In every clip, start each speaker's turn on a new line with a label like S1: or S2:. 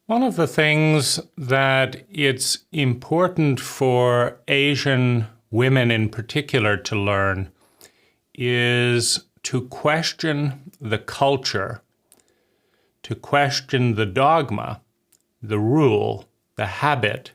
S1: One of the things that it's important for Asian women in particular to learn is to question the culture, to question the dogma, the rule, the habit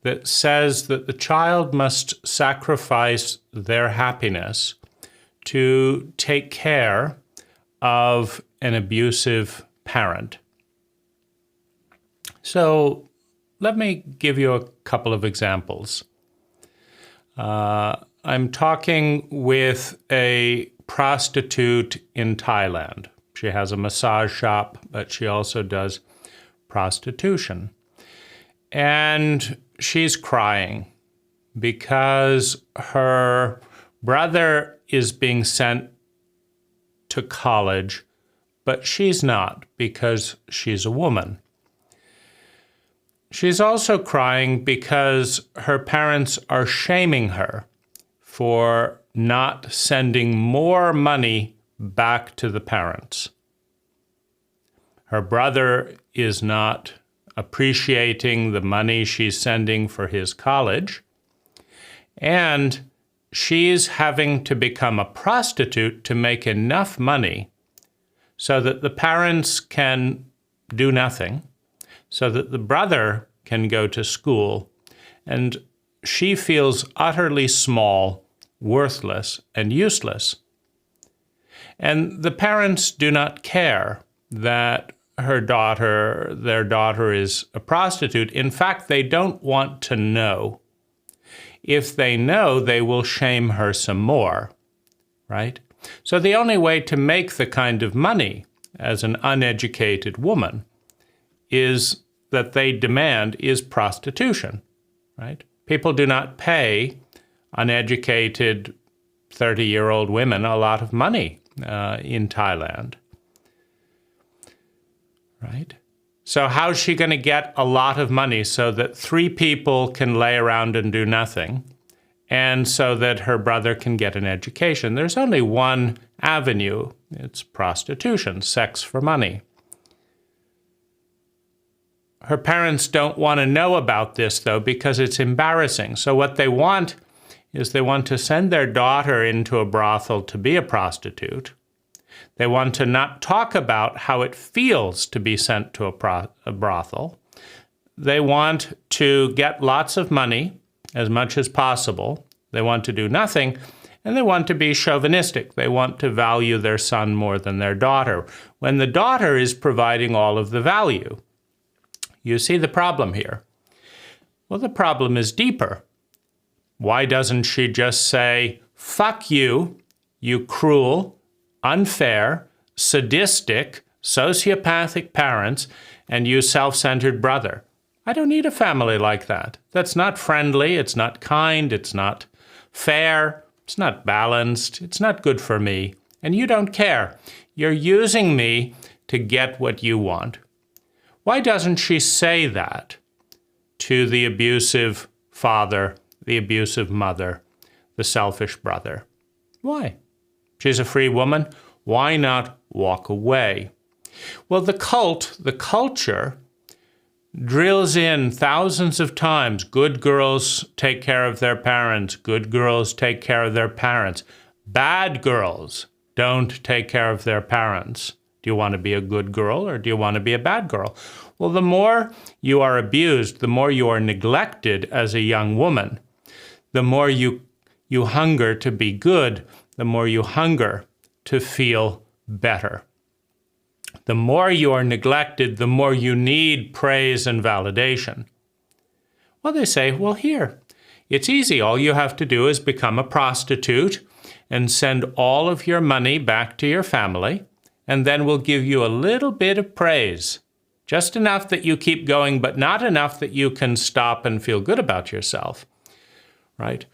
S1: that says that the child must sacrifice their happiness to take care of an abusive parent. So let me give you a couple of examples. I'm talking with a prostitute in Thailand. She has a massage shop, but she also does prostitution. And she's crying because her brother is being sent to college, but she's not because she's a woman. She's also crying because her parents are shaming her for not sending more money back to the parents. Her brother is not appreciating the money she's sending for his college, and she's having to become a prostitute to make enough money so that the parents can do nothing, so that the brother can go to school, and she feels utterly small, worthless, and useless. And the parents do not care that their daughter is a prostitute. In fact, they don't want to know. If they know, they will shame her some more, right? So the only way to make the kind of money as an uneducated woman is that they demand is prostitution, right? People do not pay uneducated 30-year-old women a lot of money in Thailand, right? So how's she going to get a lot of money so that 3 people can lay around and do nothing, and so that her brother can get an education? There's only one avenue. It's prostitution, sex for money. Her parents don't want to know about this, though, because it's embarrassing. So what they want is they want to send their daughter into a brothel to be a prostitute. They want to not talk about how it feels to be sent to a brothel. They want to get lots of money, as much as possible. They want to do nothing, and they want to be chauvinistic. They want to value their son more than their daughter, when the daughter is providing all of the value. You see the problem here? Well, the problem is deeper. Why doesn't she just say, "Fuck you, you cruel, unfair, sadistic, sociopathic parents, and you self-centered brother"? I don't need a family like that. That's not friendly, it's not kind, it's not fair, it's not balanced, it's not good for me, and you don't care. You're using me to get what you want. Why doesn't she say that to the abusive father, the abusive mother, the selfish brother? Why? She's a free woman. Why not walk away? Well, the culture, drills in thousands of times, good girls take care of their parents, good girls take care of their parents. Bad girls don't take care of their parents. Do you want to be a good girl or do you want to be a bad girl? Well, the more you are abused, the more you are neglected as a young woman, the more you hunger to be good, the more you hunger to feel better. The more you are neglected, the more you need praise and validation. Well, they say, well, here, it's easy. All you have to do is become a prostitute and send all of your money back to your family, and then we'll give you a little bit of praise. Just enough that you keep going, but not enough that you can stop and feel good about yourself, right?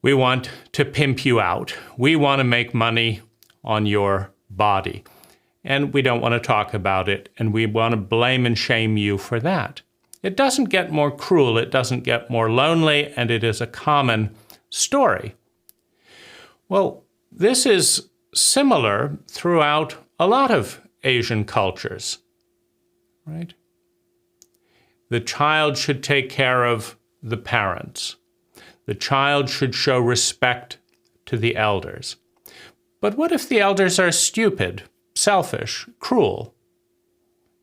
S1: We want to pimp you out. We want to make money on your body. And we don't want to talk about it, and we want to blame and shame you for that. It doesn't get more cruel, it doesn't get more lonely, and it is a common story. Well, this is similar throughout a lot of Asian cultures. right? The child should take care of the parents. The child should show respect to the elders. But what if the elders are stupid, selfish, cruel,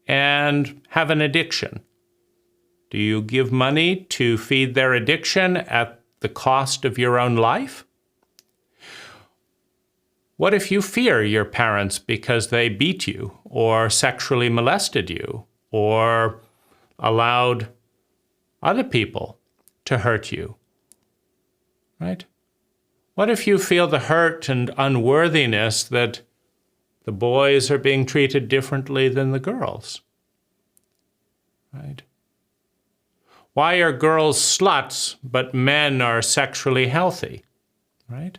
S1: and have an addiction? Do you give money to feed their addiction at the cost of your own life? What if you fear your parents because they beat you or sexually molested you or allowed other people to hurt you, right? What if you feel the hurt and unworthiness that the boys are being treated differently than the girls, right? Why are girls sluts but men are sexually healthy, right?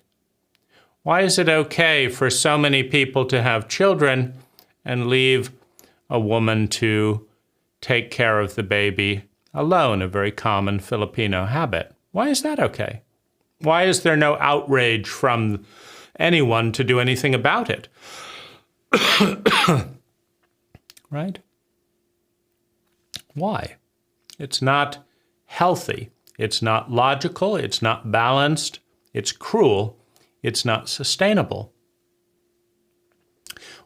S1: Why is it okay for so many people to have children and leave a woman to take care of the baby alone, a very common Filipino habit? Why is that okay? Why is there no outrage from anyone to do anything about it? Right? Why? It's not healthy. It's not logical. It's not balanced. It's cruel. It's not sustainable.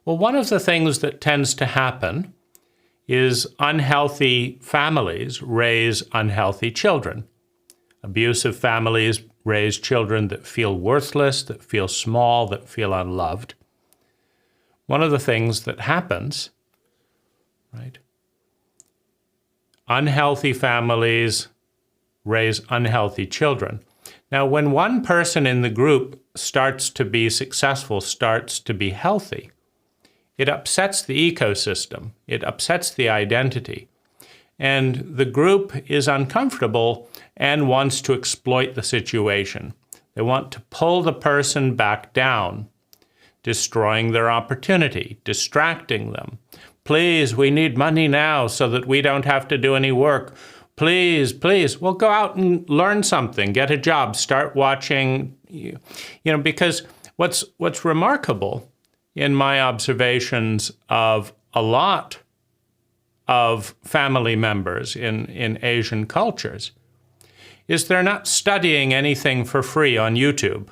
S1: Well, one of the things that tends to happen is unhealthy families raise unhealthy children. Abusive families raise children that feel worthless, that feel small, that feel unloved. One of the things that happens, right? Unhealthy families raise unhealthy children. Now, when one person in the group starts to be successful, starts to be healthy, it upsets the ecosystem. It upsets the identity. And the group is uncomfortable and wants to exploit the situation. They want to pull the person back down, destroying their opportunity, distracting them. Please, we need money now so that we don't have to do any work. Please, please, well, go out and learn something, get a job, start watching, because what's remarkable in my observations of a lot of family members in Asian cultures is they're not studying anything for free on YouTube.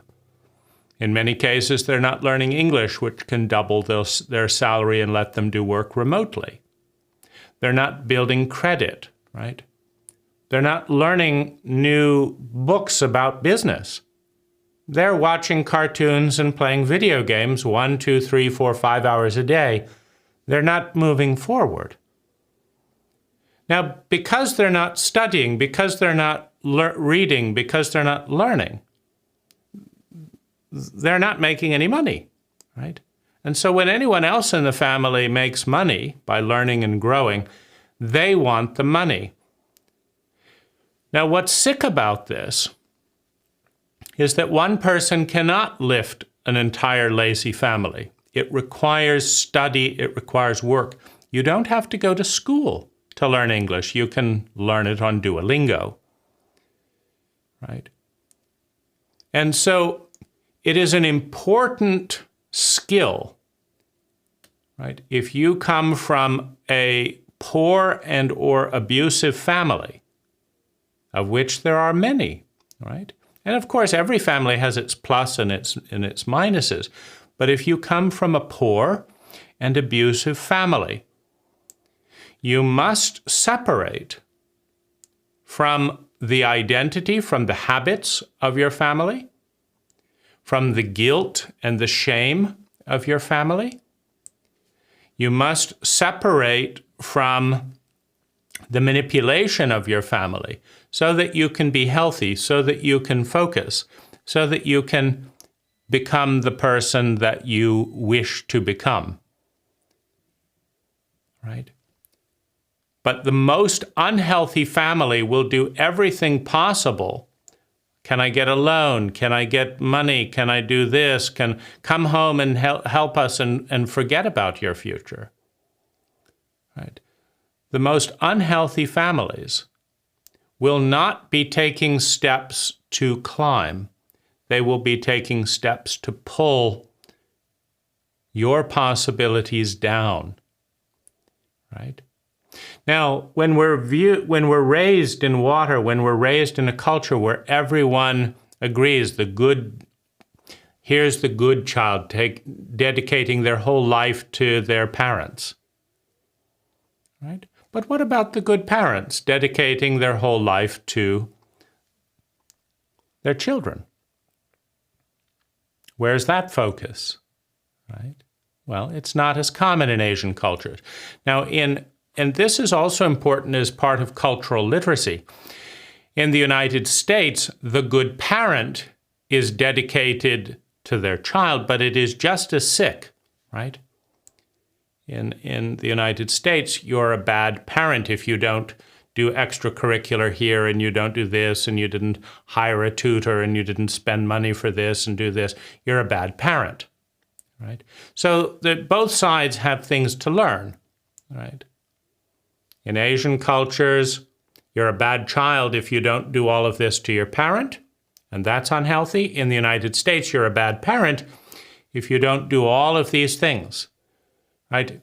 S1: In many cases, they're not learning English, which can double their salary and let them do work remotely. They're not building credit, right? They're not learning new books about business. They're watching cartoons and playing video games 1, 2, 3, 4, 5 hours a day. They're not moving forward. Now, because they're not studying, because they're not reading, because they're not learning, they're not making any money, right? And so when anyone else in the family makes money by learning and growing, they want the money. Now, what's sick about this is that one person cannot lift an entire lazy family. It requires study, it requires work. You don't have to go to school to learn English. You can learn it on Duolingo, right? And so it is an important skill, right? If you come from a poor and or abusive family, of which there are many, right? And of course, every family has its plus and its minuses. But if you come from a poor and abusive family, you must separate from the identity, from the habits of your family, from the guilt and the shame of your family. You must separate from the manipulation of your family so that you can be healthy, so that you can focus, so that you can become the person that you wish to become, right? But the most unhealthy family will do everything possible. Can I get a loan? Can I get money? Can I do this? Can come home and help us and forget about your future, right? The most unhealthy families will not be taking steps to climb. They will be taking steps to pull your possibilities down, right? Now, when we're raised in water, when we're raised in a culture where everyone agrees here's the good child, dedicating their whole life to their parents, right? But what about the good parents dedicating their whole life to their children? Where's that focus, right? Well, it's not as common in Asian cultures. Now, and this is also important as part of cultural literacy. In the United States, the good parent is dedicated to their child, but it is just as sick, right? In the United States, you're a bad parent if you don't do extracurricular here, and you don't do this, and you didn't hire a tutor, and you didn't spend money for this and do this. You're a bad parent, right? So that both sides have things to learn, right? In Asian cultures, you're a bad child if you don't do all of this to your parent, and that's unhealthy. In the United States, you're a bad parent if you don't do all of these things, right?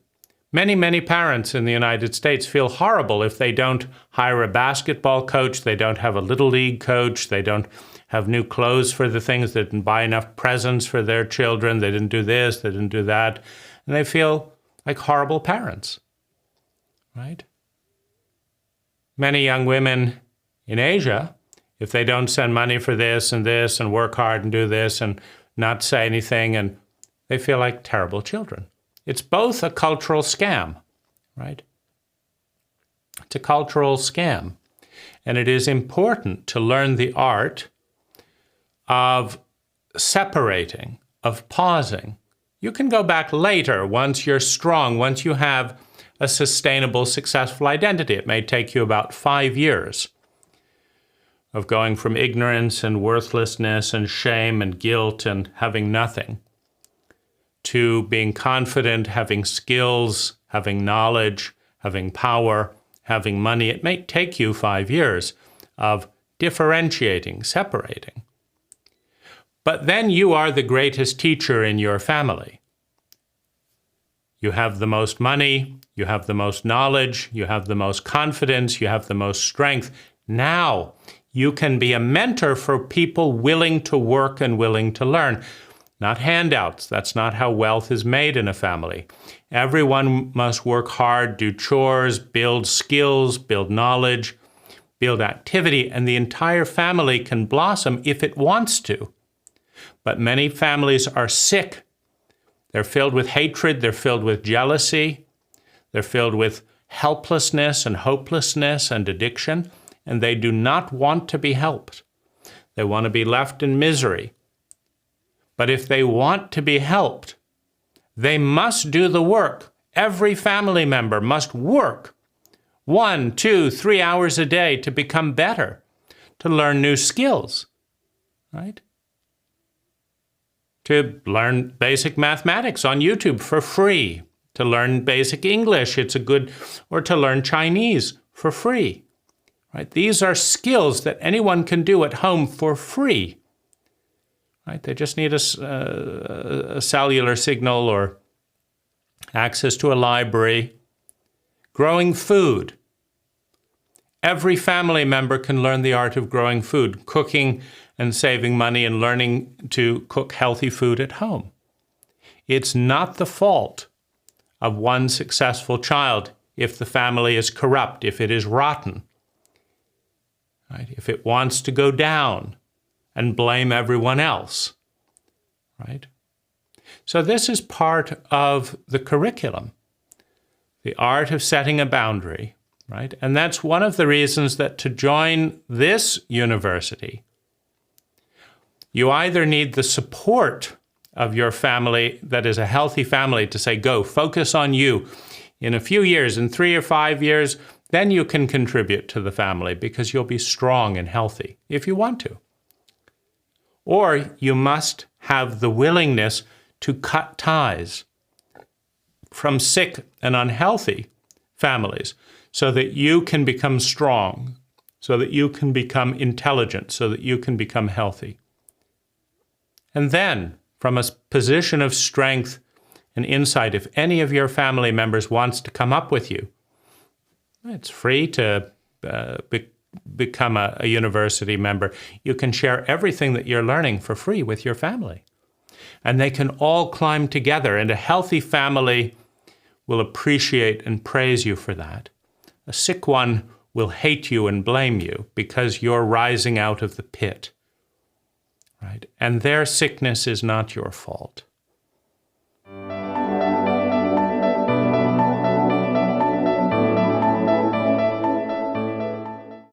S1: Many parents in the United States feel horrible if they don't hire a basketball coach, they don't have a little league coach, they don't have new clothes for the things, they didn't buy enough presents for their children, they didn't do this, they didn't do that, and they feel like horrible parents, right? Many young women in Asia, if they don't send money for this and work hard and do this and not say anything, and they feel like terrible children. It's both a cultural scam, right? It's a cultural scam. And it is important to learn the art of separating, of pausing. You can go back later once you're strong, once you have a sustainable, successful identity. It may take you about 5 years of going from ignorance and worthlessness and shame and guilt and having nothing to being confident, having skills, having knowledge, having power, having money. It may take you 5 years of differentiating, separating. But then you are the greatest teacher in your family. You have the most money, you have the most knowledge, you have the most confidence, you have the most strength. Now you can be a mentor for people willing to work and willing to learn. Not handouts. That's not how wealth is made in a family. Everyone must work hard, do chores, build skills, build knowledge, build activity, and the entire family can blossom if it wants to. But many families are sick. They're filled with hatred, they're filled with jealousy, they're filled with helplessness and hopelessness and addiction, and they do not want to be helped. They want to be left in misery. But if they want to be helped, they must do the work. Every family member must work 1, 2, 3 hours a day to become better, to learn new skills, right? To learn basic mathematics on YouTube for free, to learn basic English, or to learn Chinese for free, right? These are skills that anyone can do at home for free. Right? They just need a cellular signal or access to a library. Growing food. Every family member can learn the art of growing food, cooking and saving money and learning to cook healthy food at home. It's not the fault of one successful child if the family is corrupt, if it is rotten, right? If it wants to go down and blame everyone else, right? So this is part of the curriculum, the art of setting a boundary, right? And that's one of the reasons that to join this university, you either need the support of your family that is a healthy family to say, go, focus on you. In a few years, in 3 or 5 years, then you can contribute to the family because you'll be strong and healthy if you want to. Or you must have the willingness to cut ties from sick and unhealthy families so that you can become strong, so that you can become intelligent, so that you can become healthy. And then, from a position of strength and insight, if any of your family members wants to come up with you It's free to become a university member. You can share everything that you're learning for free with your family. And they can all climb together, and a healthy family will appreciate and praise you for that. A sick one will hate you and blame you because you're rising out of the pit, right? And their sickness is not your fault.